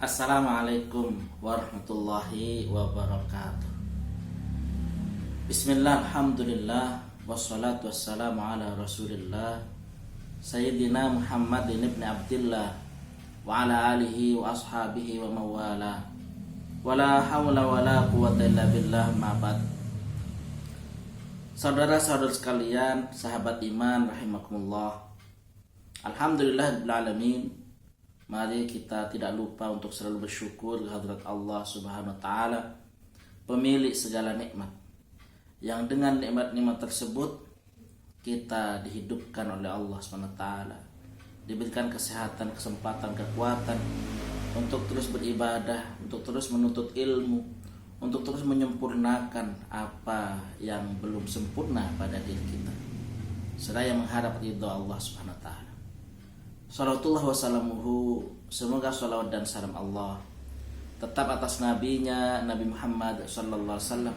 Assalamualaikum warahmatullahi wabarakatuh. Bismillah, alhamdulillah, wassalatu wassalamu ala rasulillah Sayyidina Muhammadin ibn Abdillah wa ala alihi wa ashabihi wa mawala wala hawla wala quwata illa billah ma'bad. Saudara-saudara sekalian, sahabat iman rahimakumullah, alhamdulillahirrahmanirrahim. Mari kita tidak lupa untuk selalu bersyukur kehadirat Allah Subhanahu wa taala, pemilik segala nikmat. Yang dengan nikmat-nikmat tersebut kita dihidupkan oleh Allah Subhanahu wa taala, diberikan kesehatan, kesempatan, kekuatan untuk terus beribadah, untuk terus menuntut ilmu, untuk terus menyempurnakan apa yang belum sempurna pada diri kita, seraya mengharap ridha Allah Subhanahu wa taala. Salatullah wassalamuhu, semoga salawat dan salam Allah tetap atas nabinya Nabi Muhammad sallallahu alaihi wasallam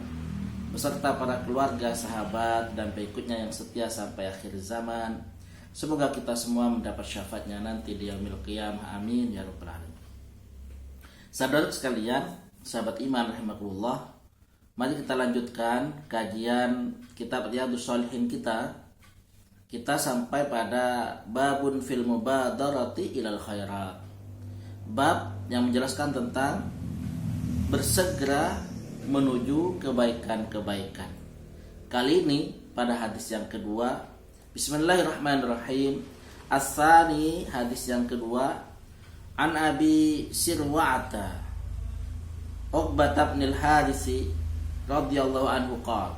beserta para keluarga, sahabat dan pengikutnya yang setia sampai akhir zaman. Semoga kita semua mendapat syafaatnya nanti di yaumil qiyamah. Amin ya rabbal alamin. Saudara sekalian, sahabat iman rahimakumullah, mari kita lanjutkan kajian kitab Riyadhus Shalihin kita. Kita sampai pada babun fil mubadarati ilal khairat. Bab yang menjelaskan tentang bersegera menuju kebaikan-kebaikan. Kali ini pada hadis yang kedua. Bismillahirrahmanirrahim. As-sani, hadis yang kedua. An Abi Sirwa'ata Uqbah bin al-Harisi radhiyallahu anhu qala.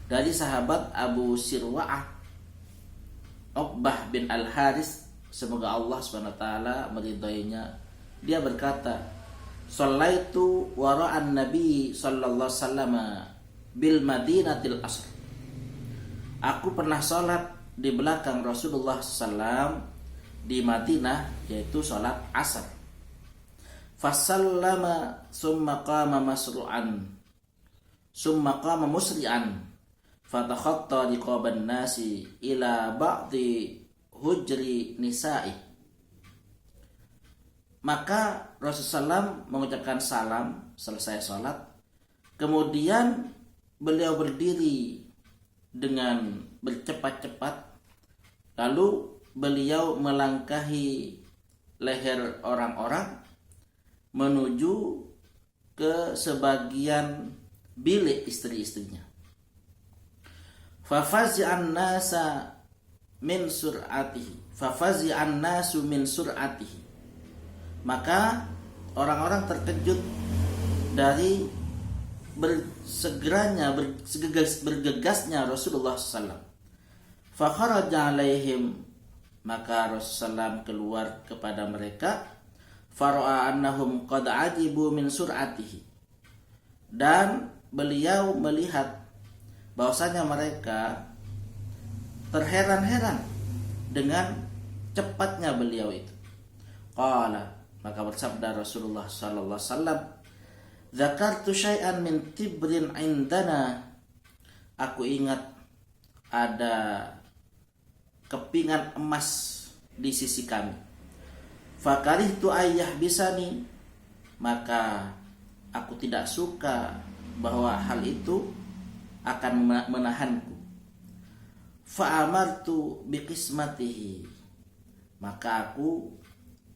Dari sahabat Abu Sirwa'ah Uqbah bin al-Haris, semoga Allah SWT meridainya, dia berkata, Shallaitu wara'an Nabi sallallahu alaihi wasallam bil Madinatil Asr. Aku pernah sholat di belakang Rasulullah SAW di Madinah, yaitu sholat asar. Fasallama summa qama masru'an summa qama musri'an fatakhatta riqaban nasi ila ba'di hujri nisa'i. Maka Rasulullah SAW mengucapkan salam selesai sholat. Kemudian beliau berdiri dengan bercepat-cepat. Lalu beliau melangkahi leher orang-orang menuju ke sebagian bilik istri-istrinya. Fafazi'an nasa min sur'atihi. Fafazi'an nasu min sur'atihi. Maka orang-orang terkejut dari bergegasnya Rasulullah SAW. Fakharaja alaihim. Maka Rasulullah SAW keluar kepada mereka. Fara'a annahum qad ajibu min sur'atihi. Dan beliau melihat bahwasanya mereka terheran-heran dengan cepatnya beliau itu. Qala, maka bersabda Rasulullah sallallahu alaihi wasallam, "Dzakartu syai'an min tibrin indana." Aku ingat ada kepingan emas di sisi kami. Fakarihtu ayyah bisani, maka aku tidak suka bahwa hal itu akan menahanku. Fa'amartu biqismatihi, maka aku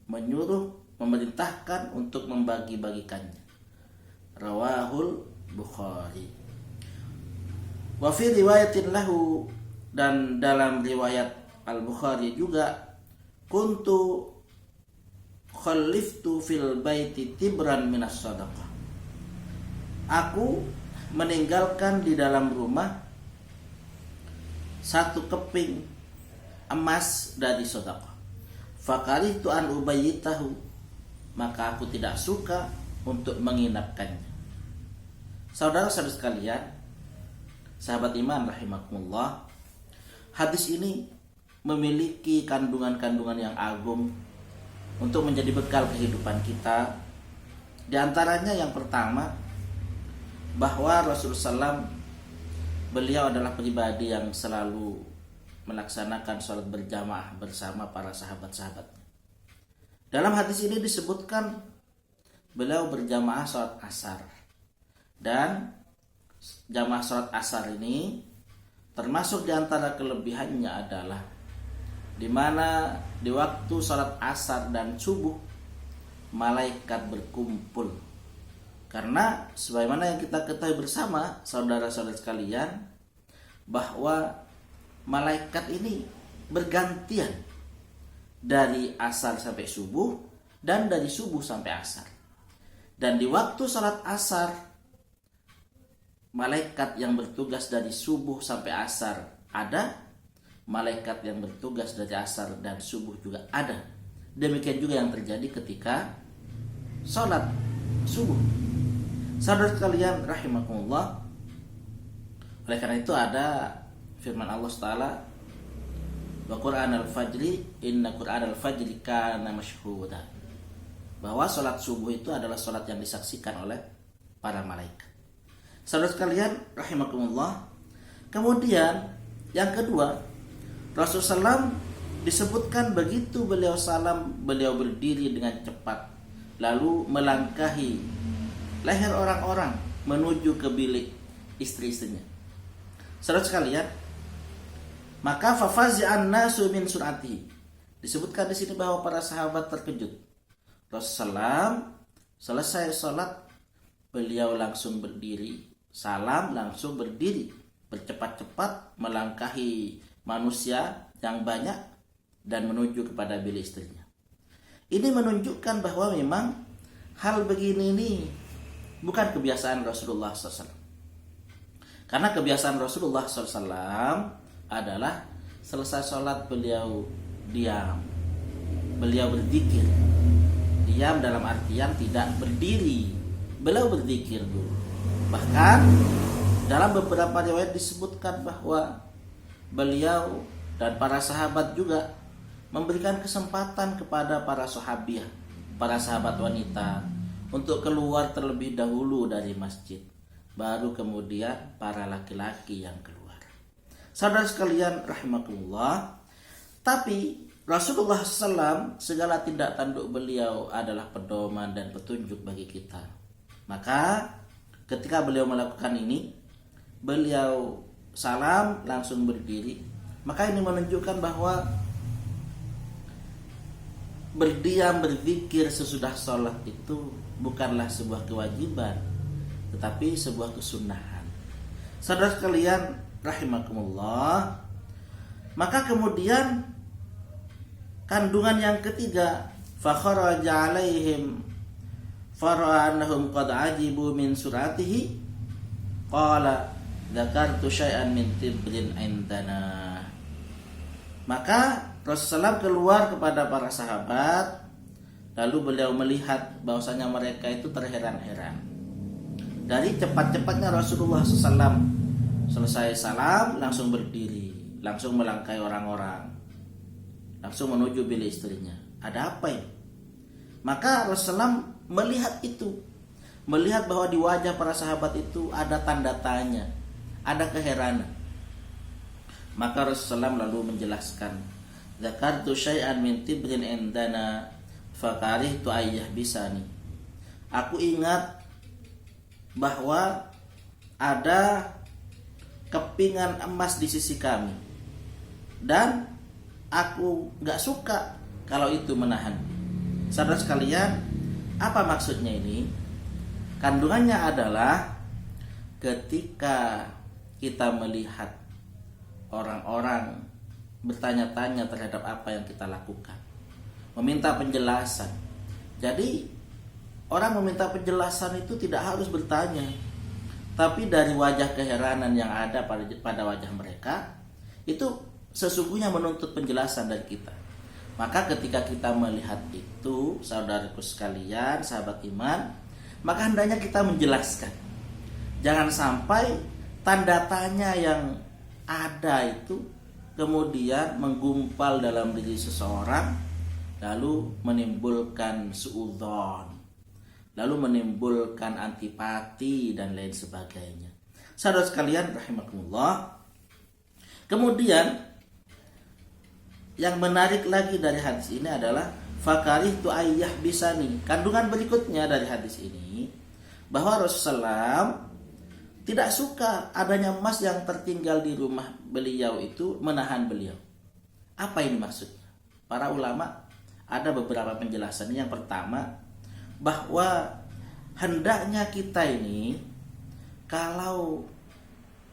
memerintahkan untuk membagi-bagikannya. Rawahul Bukhari. Wa fi riwayatin lahu, dan dalam riwayat Al-Bukhari juga, kuntu khaliftu fil baiti tibran minas sadaqah. Aku meninggalkan di dalam rumah satu keping emas dari sedekah. Fakarihtu an ubayyitahu, maka aku tidak suka untuk menginapkannya. Saudara-saudara sekalian, sahabat iman rahimakumullah, hadis ini memiliki kandungan-kandungan yang agung untuk menjadi bekal kehidupan kita. Di antaranya yang pertama, bahwa Rasulullah SAW beliau adalah pribadi yang selalu melaksanakan sholat berjamaah bersama para sahabat-sahabatnya. Dalam hadis ini disebutkan beliau berjamaah sholat asar. Dan jamaah sholat asar ini termasuk di antara kelebihannya adalah di mana di waktu sholat asar dan subuh malaikat berkumpul. Karena sebagaimana yang kita ketahui bersama saudara-saudara sekalian, bahwa malaikat ini bergantian dari asar sampai subuh dan dari subuh sampai asar. Dan di waktu salat asar, malaikat yang bertugas dari subuh sampai asar ada, malaikat yang bertugas dari asar dan subuh juga ada. Demikian juga yang terjadi ketika salat subuh. Saudara sekalian rahimakumullah, oleh karena itu ada firman Allah Ta'ala, wa Qur'anal fajri inna Qur'anal fajri kana masyhuda, bahwa sholat subuh itu adalah sholat yang disaksikan oleh para malaikat. Saudara sekalian rahimakumullah, kemudian yang kedua, Rasulullah SAW disebutkan begitu beliau salam, beliau berdiri dengan cepat lalu melangkahi leher orang-orang menuju ke bilik istri-istrinya. Saudara sekalian, maka fafazi'an nasu min sur'ati. Disebutkan di sini bahwa para sahabat terkejut. Rasulullah selesai sholat, beliau langsung berdiri, salam langsung berdiri, bercepat-cepat melangkahi manusia yang banyak dan menuju kepada bilik istrinya. Ini menunjukkan bahwa memang hal begini ini bukan kebiasaan Rasulullah SAW. Karena kebiasaan Rasulullah SAW adalah selesai sholat beliau diam, beliau berzikir. Diam dalam artian tidak berdiri, beliau berzikir dulu. Bahkan dalam beberapa riwayat disebutkan bahwa beliau dan para sahabat juga memberikan kesempatan kepada para sahabiah, para sahabat wanita, untuk keluar terlebih dahulu dari masjid, baru kemudian para laki-laki yang keluar. Saudara sekalian rahimakumullah, tapi Rasulullah SAW segala tindak tanduk beliau adalah pedoman dan petunjuk bagi kita. Maka ketika beliau melakukan ini, beliau salam langsung berdiri. Maka ini menunjukkan bahwa berdiam berzikir sesudah sholat itu bukanlah sebuah kewajiban, tetapi sebuah kesunahan. Saudara sekalian rahimakumullah, maka kemudian kandungan yang ketiga, fa kharaja alaihim fara'annahum qad ajibu min suratihi qala dzakartu syai'an min tibrin indana. Maka Rasulullah keluar kepada para sahabat, lalu beliau melihat bahwasanya mereka itu terheran-heran dari cepat-cepatnya Rasulullah SAW. Selesai salam langsung berdiri, langsung melangkahi orang-orang, langsung menuju bilik istrinya. Ada apa ini? Maka Rasulullah melihat itu, melihat bahwa di wajah para sahabat itu ada tanda tanya, ada keheranan. Maka Rasulullah lalu menjelaskan, dzakartu syai'an min tibrin indana fakarihtu ayyah bisani. Aku ingat bahwa ada kepingan emas di sisi kami, dan aku gak suka kalau itu menahan. Saudara sekalian, apa maksudnya ini? Kandungannya adalah ketika kita melihat orang-orang bertanya-tanya terhadap apa yang kita lakukan, meminta penjelasan. Jadi orang meminta penjelasan itu tidak harus bertanya, tapi dari wajah keheranan yang ada pada wajah mereka itu sesungguhnya menuntut penjelasan dari kita. Maka ketika kita melihat itu, saudaraku sekalian, sahabat iman, maka hendaknya kita menjelaskan. Jangan sampai tanda tanya yang ada itu kemudian menggumpal dalam diri seseorang, lalu menimbulkan suudzon, lalu menimbulkan antipati dan lain sebagainya. Saudara sekalian rahimakumullah, kemudian yang menarik lagi dari hadis ini adalah Fakarihtu ayyah bisani. Kandungan berikutnya dari hadis ini bahwa Rasulullah tidak suka adanya emas yang tertinggal di rumah beliau itu menahan beliau. Apa ini maksudnya? Para ulama ada beberapa penjelasan. Yang pertama, bahwa hendaknya kita ini kalau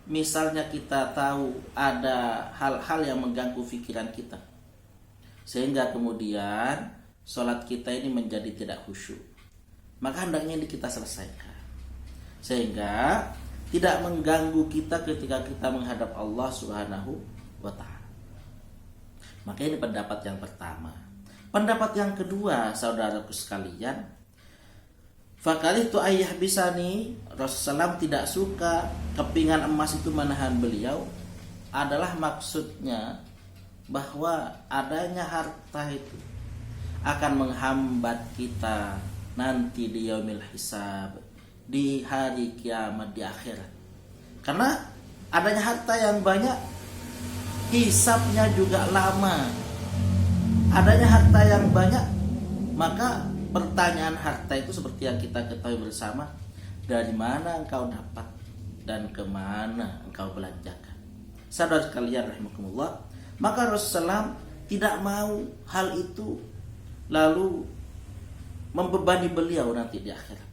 misalnya kita tahu ada hal-hal yang mengganggu pikiran kita, sehingga kemudian sholat kita ini menjadi tidak khusyuk, maka hendaknya ini kita selesaikan, sehingga tidak mengganggu kita ketika kita menghadap Allah Subhanahu wa ta'ala. Maka ini pendapat yang pertama. Pendapat yang kedua, saudaraku sekalian, fakarihtu ayyah bisani, Rasulullah tidak suka kepingan emas itu menahan beliau, adalah maksudnya bahwa adanya harta itu akan menghambat kita nanti di yaumil hisab, di hari kiamat, di akhirat. Karena adanya harta yang banyak, hisabnya juga lama. Adanya harta yang banyak, maka pertanyaan harta itu seperti yang kita ketahui bersama, dari mana engkau dapat dan kemana engkau belanjakan. Saudara sekalian rahimakumullah, maka Rasulullah tidak mau hal itu lalu membebani beliau nanti di akhirat.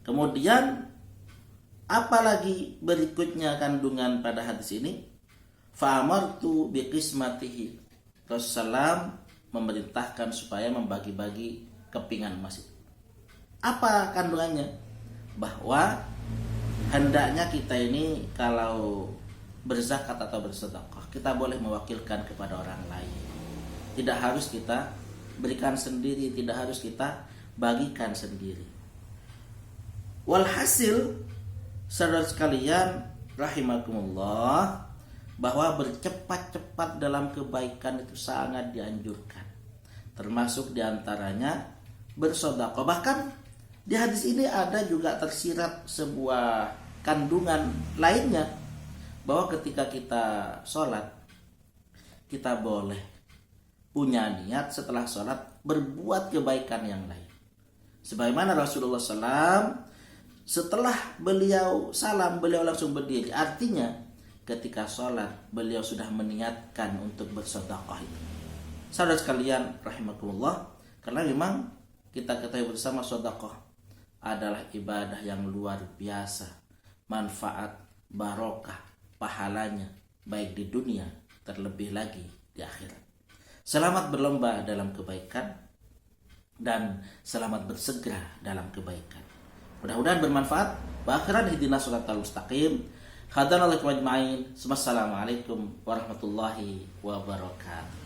Kemudian apalagi berikutnya kandungan pada hadis ini, fa'amartu biqismatihi. Rasulullah memerintahkan supaya membagi-bagi kepingan emas itu. Apa kandungannya? Bahwa hendaknya kita ini kalau berzakat atau bersedekah, kita boleh mewakilkan kepada orang lain. Tidak harus kita berikan sendiri, tidak harus kita bagikan sendiri. Walhasil, saudara sekalian rahimakumullah, bahwa bercepat-cepat dalam kebaikan itu sangat dianjurkan. Termasuk diantaranya bersedekah. Bahkan di hadis ini ada juga tersirat sebuah kandungan lainnya, bahwa ketika kita sholat, kita boleh punya niat setelah sholat berbuat kebaikan yang lain. Sebagaimana Rasulullah SAW, setelah beliau salam, beliau langsung berdiri. Artinya ketika sholat beliau sudah meniatkan untuk bersedekah itu. Saudara sekalian rahimakumullah, karena memang kita ketahui bersama sedekah adalah ibadah yang luar biasa, manfaat, barokah, pahalanya baik di dunia terlebih lagi di akhirat. Selamat berlomba dalam kebaikan dan selamat bersegera dalam kebaikan. Mudah-mudahan bermanfaat. Wa akhiran ihdinas shiratal mustaqim. Hadanallahu ajma'in. Wassalamualaikum warahmatullahi wabarakatuh.